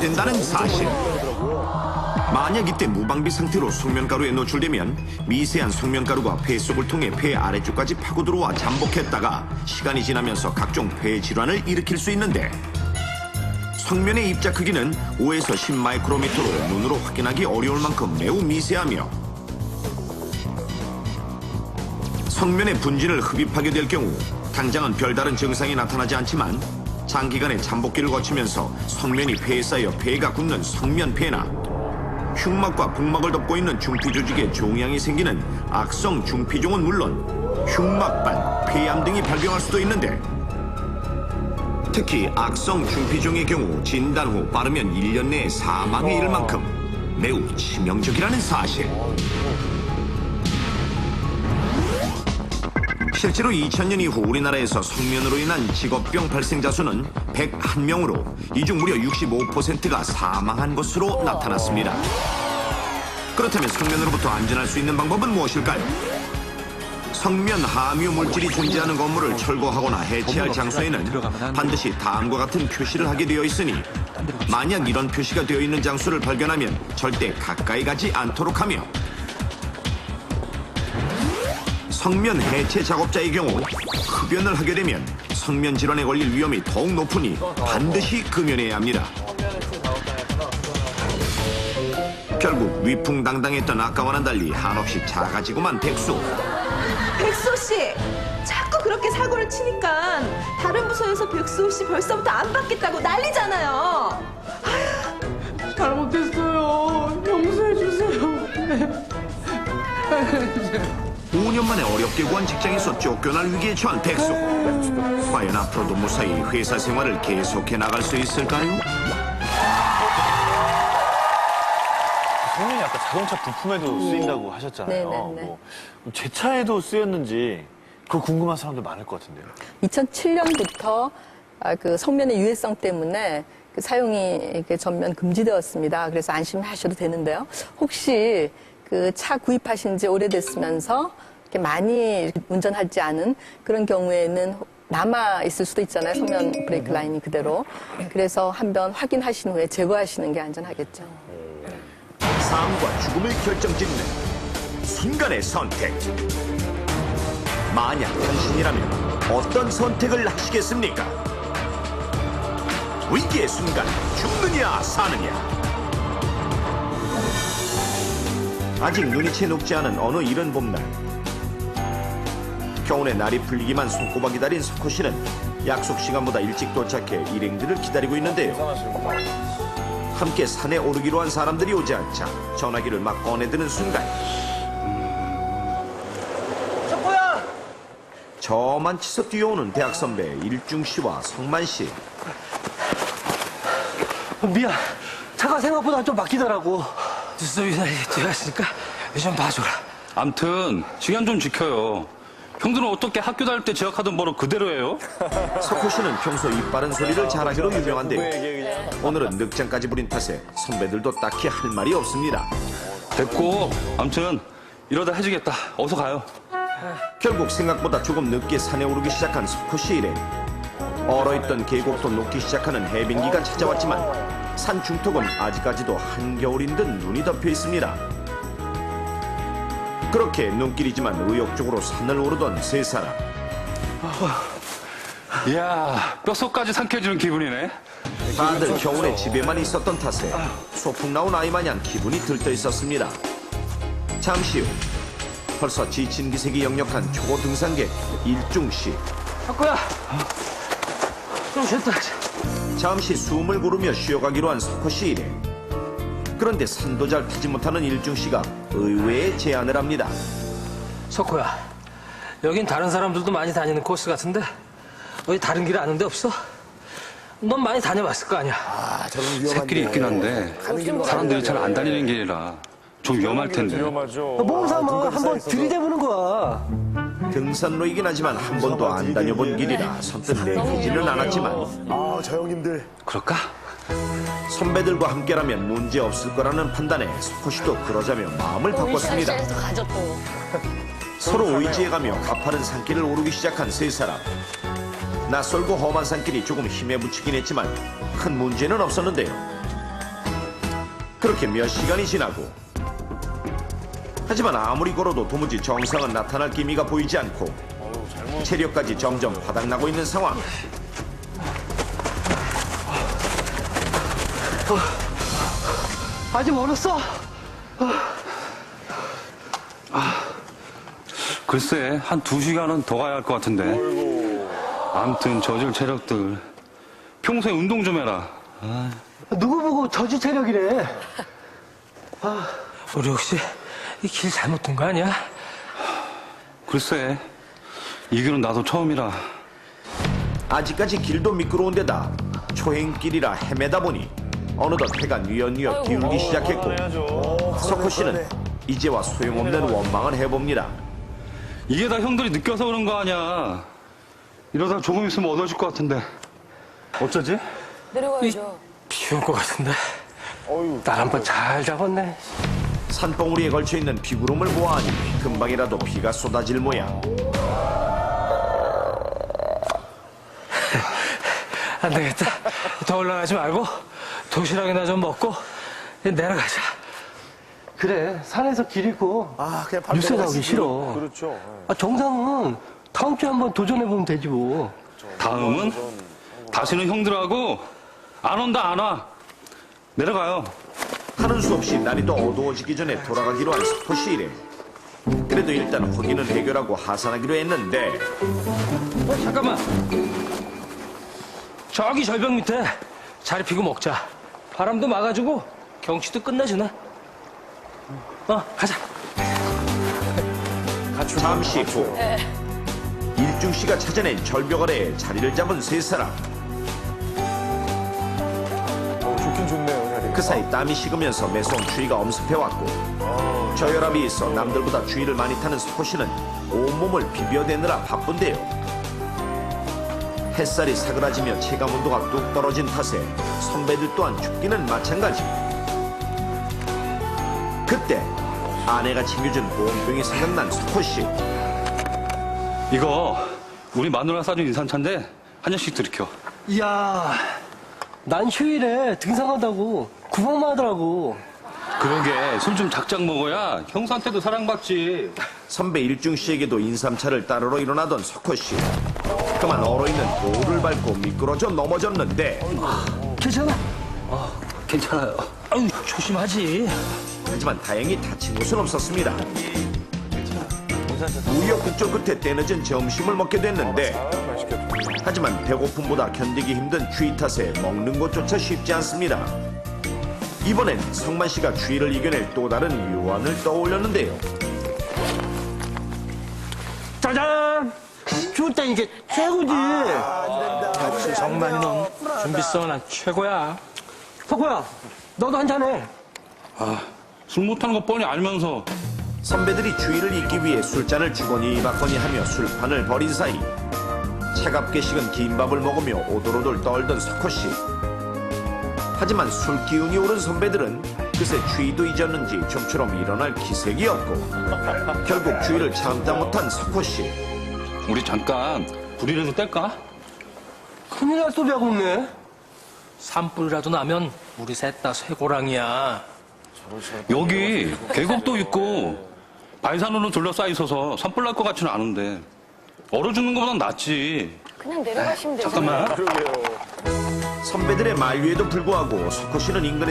잘못된다는 사실. 만약 이때 무방비 상태로 속면가루에 노출되면 미세한 속면가루가 폐 속을 통해 폐 아래쪽까지 파고 들어와 잠복했다가 시간이 지나면서 각종 폐 질환을 일으킬 수 있는데, 성면의 입자 크기는 5에서 10 마이크로미터로 눈으로 확인하기 어려울 만큼 매우 미세하며, 성면에 분진을 흡입하게 될 경우 당장은 별다른 증상이 나타나지 않지만 장기간의 잠복기를 거치면서 성면이 폐에 쌓여 폐가 굳는 성면폐나 흉막과 복막을 덮고 있는 중피조직에 종양이 생기는 악성 중피종은 물론 흉막반, 폐암 등이 발병할 수도 있는데, 특히 악성 중피종의 경우 진단 후 빠르면 1년 내에 사망에 이를 만큼 매우 치명적이라는 사실. 실제로 2000년 이후 우리나라에서 성면으로 인한 직업병 발생자 수는 101명으로 이 중 무려 65%가 사망한 것으로 나타났습니다. 그렇다면 성면으로부터 안전할 수 있는 방법은 무엇일까요? 성면 함유 물질이 존재하는 건물을 철거하거나 해체할 장소에는 반드시 다음과 같은 표시를 하게 되어 있으니 만약 이런 표시가 되어 있는 장소를 발견하면 절대 가까이 가지 않도록 하며, 성면 해체 작업자의 경우 흡연을 하게 되면 성면 질환에 걸릴 위험이 더욱 높으니 반드시 금연해야 합니다. 결국 위풍당당했던 아까와는 달리 한없이 작아지고만 백수. 백수 씨, 자꾸 그렇게 사고를 치니까 다른 부서에서 백수 씨 벌써부터 안 받겠다고 난리잖아요. 잘못했어요. 용서해 주세요. 5년 만에 어렵게 구한 직장에서 쫓겨날 위기에 처한 백수. 과연 앞으로도 무사히 회사 생활을 계속해 나갈 수 있을까요? 성면이 아까 자동차 부품에도 쓰인다고 하셨잖아요. 네네네. 뭐 제 차에도 쓰였는지 그거 궁금한 사람들 많을 것 같은데요. 2007년부터 그 성면의 유해성 때문에 그 사용이 이렇게 전면 금지되었습니다. 그래서 안심하셔도 되는데요. 혹시 그 차 구입하신 지 오래됐으면서 이렇게 많이 운전하지 않은 그런 경우에는 남아 있을 수도 있잖아요. 성면 브레이크 라인이 그대로. 그래서 한번 확인하신 후에 제거하시는 게 안전하겠죠. 삶과 죽음을 결정짓는 순간의 선택. 만약 당신이라면 어떤 선택을 하시겠습니까? 위기의 순간 죽느냐 사느냐. 아직 눈이 채 녹지 않은 어느 이른 봄날, 겨울에 날이 풀리기만 손꼽아 기다린 석호 씨는 약속 시간보다 일찍 도착해 일행들을 기다리고 있는데요. 함께 산에 오르기로 한 사람들이 오지 않자 전화기를 막 꺼내드는 순간, 석호야! 저만 치서 뛰어오는 대학 선배 일중 씨와 성만 씨. 미안. 차가 생각보다 좀 막히더라고. 뉴스 위사에 뛰어왔으니까 좀 봐줘라. 암튼 시간 좀 지켜요. 형들은 어떻게 학교 다닐 때 지각하던 버릇 그대로예요? 석호 씨는 평소 입 바른 소리를 잘하기로 유명한데요. 오늘은 늑장까지 부린 탓에 선배들도 딱히 할 말이 없습니다. 됐고, 암튼 이러다 해지겠다. 어서 가요. 결국 생각보다 조금 늦게 산에 오르기 시작한 석호 씨 일행. 얼어있던 계곡도 녹기 시작하는 해빙기가 찾아왔지만 산 중턱은 아직까지도 한겨울인 듯 눈이 덮여 있습니다. 그렇게 눈길이지만 의욕적으로 산을 오르던 세 사람. 이야, 뼛속까지 상쾌해지는 기분이네. 다들 겨울에 집에만 있었던 탓에 소풍 나온 아이 마냥 기분이 들떠 있었습니다. 잠시 후 벌써 지친 기색이 역력한 초보 등산객 일중 씨. 석호야! 좀 쉬었다. 잠시 숨을 고르며 쉬어가기로 한 석호 씨 일행. 그런데 산도 잘 타지 못하는 일중 씨가 의외의 제안을 합니다. 석호야, 여긴 다른 사람들도 많이 다니는 코스 같은데 어디 다른 길 아는 데 없어? 넌 많이 다녀봤을 거 아니야. 새길이 있긴 한데 사람들이 잘 안 다니는 길이라 좀 위험할 텐데. 몸 삼아 한번 들이대보는 거야. 등산로이긴 하지만 한 번도 안 다녀본 길이라 선뜻 내키지는 않았지만 저 형님들. 그럴까? 선배들과 함께라면 문제 없을 거라는 판단에 석호 씨도 그러자며 마음을 바꿨습니다. 서로 의지해가며 가파른 산길을 오르기 시작한 세 사람. 낯설고 험한 산길이 조금 힘에 부치긴 했지만 큰 문제는 없었는데요. 그렇게 몇 시간이 지나고 하지만 아무리 걸어도 도무지 정상은 나타날 기미가 보이지 않고 체력까지 점점 바닥나고 있는 상황. 아직 멀었어. 글쎄, 한 2시간은 더 가야 할 것 같은데. 아무튼 저질 체력들. 평소에 운동 좀 해라. 누구 보고 저주 체력이래. 우리 혹시 이 길 잘못 둔 거 아니야? 글쎄, 이 길은 나도 처음이라. 아직까지 길도 미끄러운 데다 초행길이라 헤매다 보니 어느덧 해가 뉘엿뉘엿 기울기 시작했고 석호 씨는 이제와 소용없는 원망을 해봅니다. 이게 다 형들이 느껴서 그런 거 아니야. 이러다 조금 있으면 얻어질 것 같은데. 어쩌지? 내려가야죠. 비올 것 같은데. 날 한번 잘 잡았네. 산봉우리에 걸쳐있는 비구름을 보아하니 금방이라도 비가 쏟아질 모양. 안 되겠다. 더 올라가지 말고 도시락이나 좀 먹고 내려가자. 그래, 산에서 길 잃고 그냥 뉴스 나오기 싫어. 그렇죠. 정상은 다음 주에 한번 도전해보면 되지 뭐. 다음은 다시는 형들하고 안 온다, 안 와. 내려가요. 하는 수 없이 날이 더 어두워지기 전에 돌아가기로 한 석호 씨 일에 그래도 일단 확인은 해결하고 하산하기로 했는데 잠깐만. 저기 절벽 밑에 자리 피고 먹자. 바람도 막아주고 경치도 끝내주네. 가자. 잠시 후 일중 씨가 찾아낸 절벽 아래에 자리를 잡은 세 사람. 좋긴 좋네요, 자리. 그 사이 땀이 식으면서 매서운 추위가 엄습해왔고 저혈압이 있어 남들보다 추위를 많이 타는 석호 씨는 온몸을 비벼대느라 바쁜데요. 햇살이 사그라지며 체감온도가 뚝 떨어진 탓에 선배들 또한 춥기는 마찬가지. 그때 아내가 챙겨준 보온병이 생각난 석호 씨. 이거 우리 마누라 싸준 인산차인데 한 잔씩 들이켜. 이야, 난 휴일에 등산한다고 구박만 하더라고. 그러게 술 좀 작작 먹어야 형수한테도 사랑받지. 선배 일중 씨에게도 인삼차를 따르러 일어나던 석호 씨. 그만 얼어있는 돌을 밟고 미끄러져 넘어졌는데 괜찮아? 괜찮아요. 아유, 조심하지. 하지만 다행히 다친 곳은 없었습니다. 우여곡절 끝에 때늦은 점심을 먹게 됐는데 하지만 배고픔보다 견디기 힘든 추위 탓에 먹는 것조차 쉽지 않습니다. 이번엔 성만 씨가 추위를 이겨낼 또 다른 유안을 떠올렸는데요. 짜잔! 추울 땐 이게 최고지. 역시 정만이 넌 준비성은 난 최고야. 석호야, 너도 한잔해. 술 못하는 거 뻔히 알면서. 선배들이 추위를 잊기 위해 술잔을 주거니 받거니 하며 술판을 벌인 사이 차갑게 식은 김밥을 먹으며 오돌오돌 떨던 석호 씨. 하지만 술 기운이 오른 선배들은 그새 추위도 잊었는지 좀처럼 일어날 기색이 없고 결국 추위를 참다 못한 석호 씨. 우리 잠깐 불이라도 뗄까? 큰일 날 소리 하고 있네. 산불이라도 나면 우리 셋 다 쇠고랑이야. 여기 계곡도 있고 발산으로 둘러싸여 있어서 산불 날 것 같지는 않은데 얼어 죽는 것보단 낫지. 그냥 내려가시면 되죠. 잠깐만. 선배들의 만류에도 불구하고 석호 씨는 인근에